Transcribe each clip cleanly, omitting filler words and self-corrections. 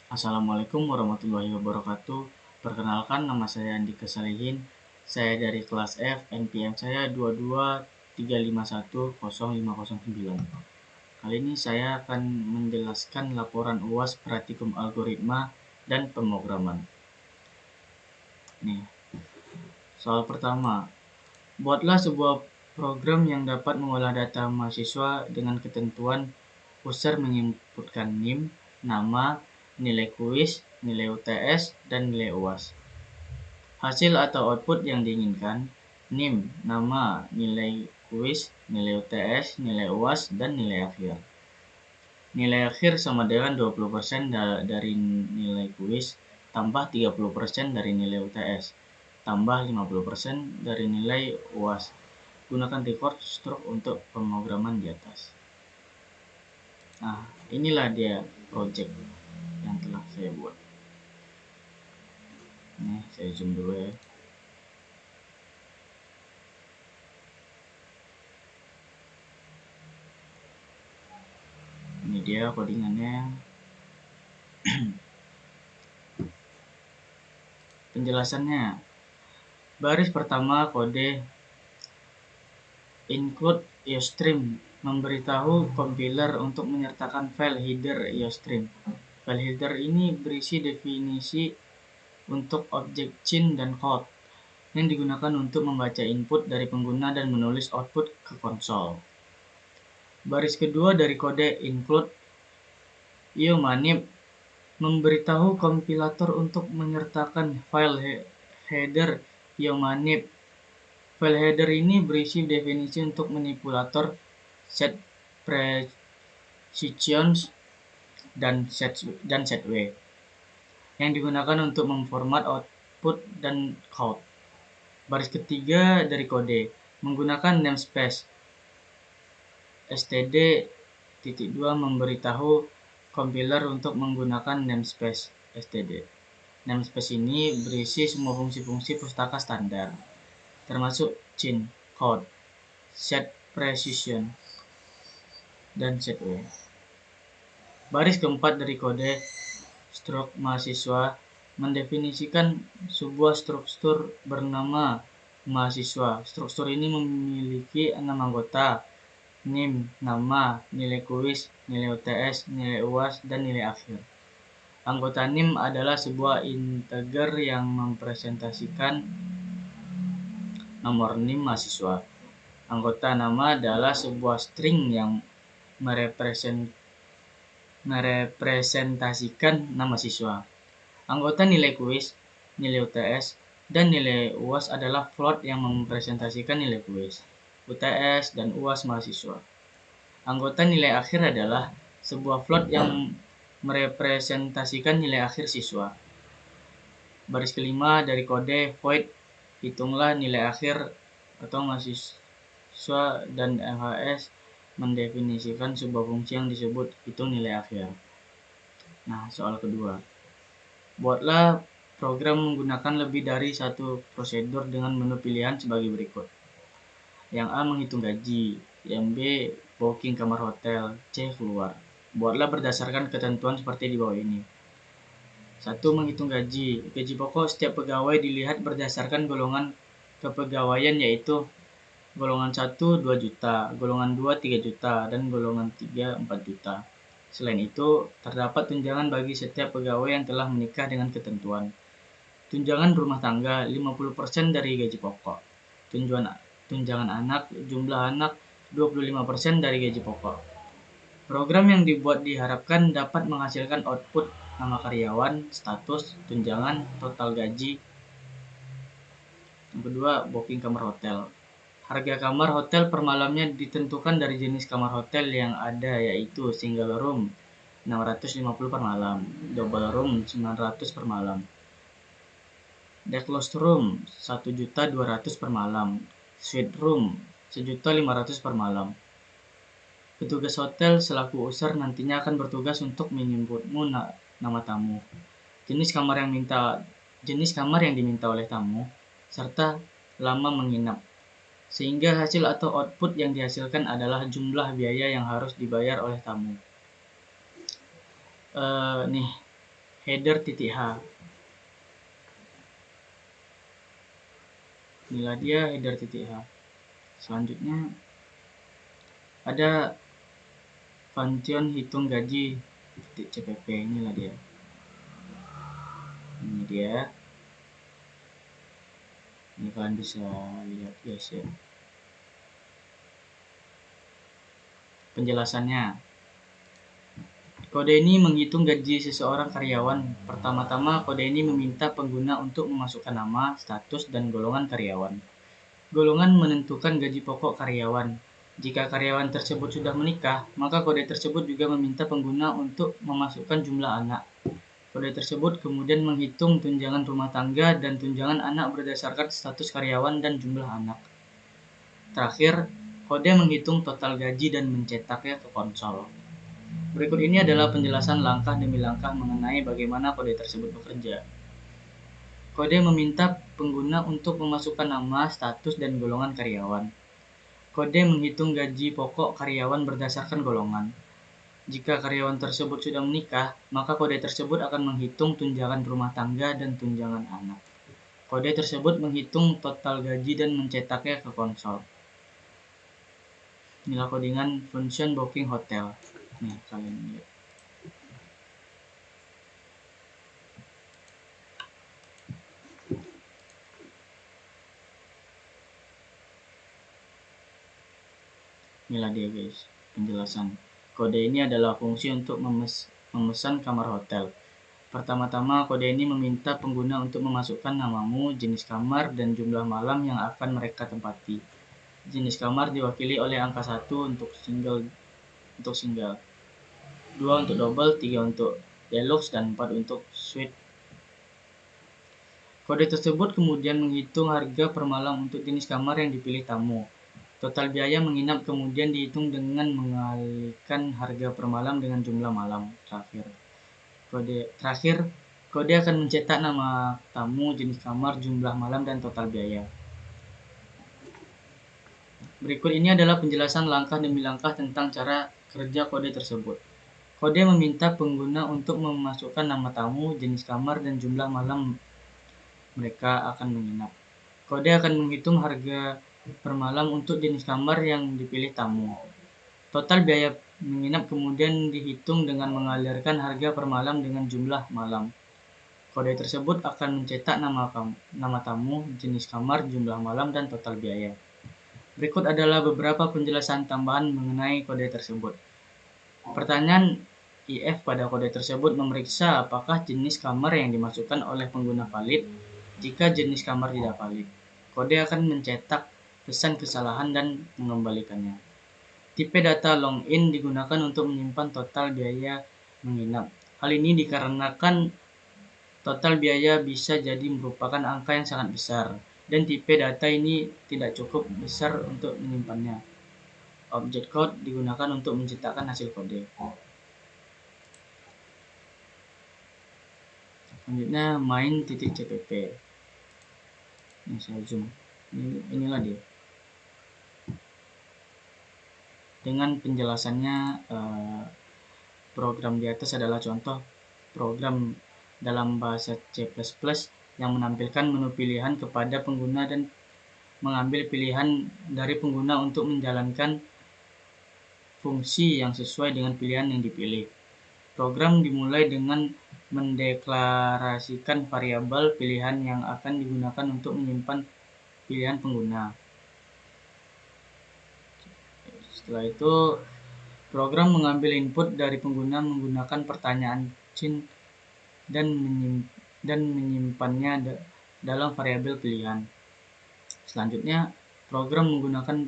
Assalamualaikum warahmatullahi wabarakatuh. Perkenalkan, nama saya Andika Salihin. Saya dari kelas F, NPM saya 223510509. Kali ini saya akan menjelaskan laporan UAS Praktikum Algoritma dan Pemrograman. Nih, soal pertama. Buatlah sebuah program yang dapat mengolah data mahasiswa dengan ketentuan user menginputkan NIM, nama, nilai kuis, nilai UTS, dan nilai UAS. Hasil atau output yang diinginkan: NIM, nama, nilai kuis, nilai UTS, nilai UAS, dan nilai akhir. Nilai akhir sama dengan 20% dari nilai kuis, tambah 30% dari nilai UTS, tambah 50% dari nilai UAS. Gunakan record stroke untuk pemrograman di atas. Nah, inilah dia project yang telah saya buat. Nih, saya zoom dulu ya. Ini dia codingannya. Penjelasannya. Baris pertama kode include iostream memberitahu compiler untuk menyertakan file header iostream. File header ini berisi definisi untuk objek chain dan code yang digunakan untuk membaca input dari pengguna dan menulis output ke konsol. Baris kedua dari kode include iomanip memberitahu kompilator untuk menyertakan file header iomanip. File header ini berisi definisi untuk manipulator set precisions dan setw yang digunakan untuk memformat output dan code. Baris ketiga dari kode menggunakan namespace std.2 memberitahu compiler untuk menggunakan namespace std. Namespace ini berisi semua fungsi-fungsi pustaka standar, termasuk chain, code, set precision, dan setw. Baris keempat dari kode stroke mahasiswa mendefinisikan sebuah struktur bernama mahasiswa. Struktur ini memiliki 6 anggota: NIM, nama, nilai kuis, nilai UTS, nilai UAS, dan nilai akhir. Anggota NIM adalah sebuah integer yang mempresentasikan nomor NIM mahasiswa. Anggota nama adalah sebuah string yang merepresentasikan nama siswa. Anggota nilai kuis, nilai UTS, dan nilai UAS adalah float yang mempresentasikan nilai kuis, UTS, dan UAS mahasiswa. Anggota nilai akhir adalah sebuah float yang merepresentasikan nilai akhir siswa. Baris kelima dari kode void, hitunglah nilai akhir atau mahasiswa, dan LHS mendefinisikan sebuah fungsi yang disebut hitung nilai akhir. Nah, soal kedua. Buatlah program menggunakan lebih dari satu prosedur dengan menu pilihan sebagai berikut. Yang A, menghitung gaji. Yang B, booking kamar hotel. C, keluar. Buatlah berdasarkan ketentuan seperti di bawah ini. 1. Menghitung gaji. Gaji pokok setiap pegawai dilihat berdasarkan golongan kepegawaian, yaitu golongan 1 2 juta, golongan 2 3 juta, dan golongan 3 4 juta. Selain itu, terdapat tunjangan bagi setiap pegawai yang telah menikah dengan ketentuan. Tunjangan rumah tangga 50% dari gaji pokok. Tunjangan anak, jumlah anak 25% dari gaji pokok. Program yang dibuat diharapkan dapat menghasilkan output nama karyawan, status, tunjangan, total gaji. Yang kedua, booking kamar hotel. Harga kamar hotel per malamnya ditentukan dari jenis kamar hotel yang ada, yaitu single room 650 per malam, double room 900 per malam, deluxe room 1.200.000 per malam, suite room 1.500.000 per malam. Petugas hotel selaku user nantinya akan bertugas untuk menginputmu nama tamu, jenis kamar yang diminta oleh tamu, serta lama menginap, sehingga hasil atau output yang dihasilkan adalah jumlah biaya yang harus dibayar oleh tamu. header titik H. Inilah dia header titik H. Selanjutnya ada function hitung gaji titik CPP. Inilah dia. Ini dia. Ini kalian bisa lihat guys ya. Penjelasannya. Kode ini menghitung gaji seseorang karyawan. Pertama-tama, kode ini meminta pengguna untuk memasukkan nama, status, dan golongan karyawan. Golongan menentukan gaji pokok karyawan. Jika karyawan tersebut sudah menikah, maka kode tersebut juga meminta pengguna untuk memasukkan jumlah anak. Kode tersebut kemudian menghitung tunjangan rumah tangga dan tunjangan anak berdasarkan status karyawan dan jumlah anak. Terakhir, kode menghitung total gaji dan mencetaknya ke konsol. Berikut ini adalah penjelasan langkah demi langkah mengenai bagaimana kode tersebut bekerja. Kode meminta pengguna untuk memasukkan nama, status, dan golongan karyawan. Kode menghitung gaji pokok karyawan berdasarkan golongan. Jika karyawan tersebut sudah menikah, maka kode tersebut akan menghitung tunjangan rumah tangga dan tunjangan anak. Kode tersebut menghitung total gaji dan mencetaknya ke konsol. Inilah codingan function booking hotel. Nih, kalian lihat. Inilah dia guys, penjelasan. Kode ini adalah fungsi untuk memesan kamar hotel. Pertama-tama, kode ini meminta pengguna untuk memasukkan namamu, jenis kamar, dan jumlah malam yang akan mereka tempati. Jenis kamar diwakili oleh angka 1 untuk single, 2 untuk double, 3 untuk deluxe, dan 4 untuk suite. Kode tersebut kemudian menghitung harga per malam untuk jenis kamar yang dipilih tamu. Total biaya menginap kemudian dihitung dengan mengalikan harga per malam dengan jumlah malam. Terakhir, kode akan mencetak nama tamu, jenis kamar, jumlah malam, dan total biaya. Berikut ini adalah penjelasan langkah demi langkah tentang cara kerja kode tersebut. Kode meminta pengguna untuk memasukkan nama tamu, jenis kamar, dan jumlah malam mereka akan menginap. Kode akan menghitung harga per malam untuk jenis kamar yang dipilih tamu. Total biaya menginap kemudian dihitung dengan mengalirkan harga per malam dengan jumlah malam. Kode tersebut akan mencetak nama tamu, jenis kamar, jumlah malam, dan total biaya. Berikut adalah beberapa penjelasan tambahan mengenai kode tersebut. Pertanyaan if pada kode tersebut memeriksa apakah jenis kamar yang dimasukkan oleh pengguna valid. Jika jenis kamar tidak valid, kode akan mencetak pesan kesalahan dan mengembalikannya. Tipe data login digunakan untuk menyimpan total biaya menginap. Hal ini dikarenakan total biaya bisa jadi merupakan angka yang sangat besar, dan tipe data ini tidak cukup besar untuk menyimpannya. Object code digunakan untuk menciptakan hasil kode. Selanjutnya main.cpp. Ini saya zoom. Inilah dia. Dengan penjelasannya, program di atas adalah contoh program dalam bahasa C++ yang menampilkan menu pilihan kepada pengguna dan mengambil pilihan dari pengguna untuk menjalankan fungsi yang sesuai dengan pilihan yang dipilih. Program dimulai dengan mendeklarasikan variabel pilihan yang akan digunakan untuk menyimpan pilihan pengguna. Setelah itu, program mengambil input dari pengguna menggunakan pertanyaan cin dan menyimpannya dalam variabel pilihan. Selanjutnya, program menggunakan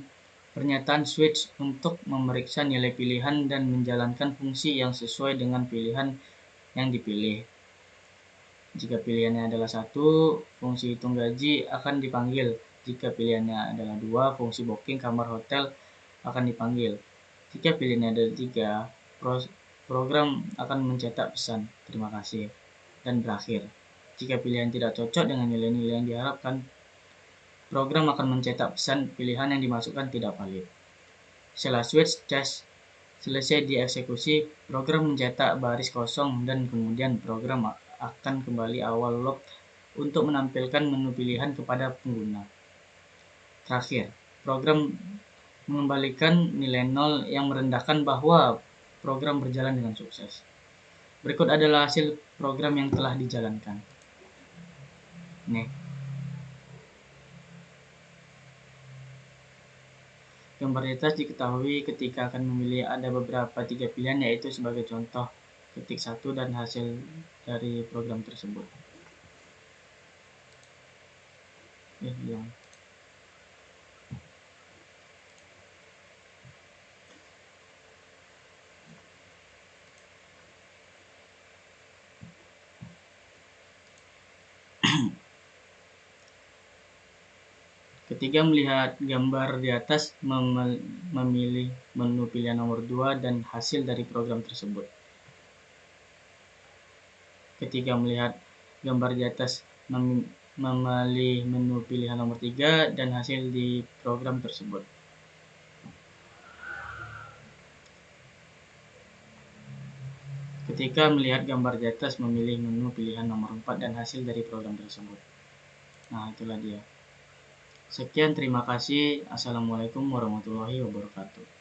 pernyataan switch untuk memeriksa nilai pilihan dan menjalankan fungsi yang sesuai dengan pilihan yang dipilih. Jika pilihannya adalah 1, fungsi hitung gaji akan dipanggil. Jika pilihannya adalah 2, fungsi booking kamar hotel akan dipanggil. Jika pilihannya adalah 3, program akan mencetak pesan terima kasih dan berakhir. Jika pilihan tidak cocok dengan nilai-nilai yang diharapkan, program akan mencetak pesan pilihan yang dimasukkan tidak valid. Setelah switch test selesai dieksekusi, program mencetak baris kosong dan kemudian program akan kembali awal log untuk menampilkan menu pilihan kepada pengguna. Terakhir, program mengembalikan nilai 0 yang merendahkan bahwa program berjalan dengan sukses. Berikut adalah hasil program yang telah dijalankan. Nih. Gambar di atas diketahui ketika akan memilih ada beberapa 3 pilihan, yaitu sebagai contoh ketik 1 dan hasil dari program tersebut. Ketika melihat gambar di atas, memilih menu pilihan nomor 2 dan hasil dari program tersebut. Ketika melihat gambar di atas, memilih menu pilihan nomor 3 dan hasil di program tersebut. Ketika melihat gambar di atas, memilih menu pilihan nomor 4 dan hasil dari program tersebut. Nah, itulah dia. Sekian, terima kasih. Assalamualaikum warahmatullahi wabarakatuh.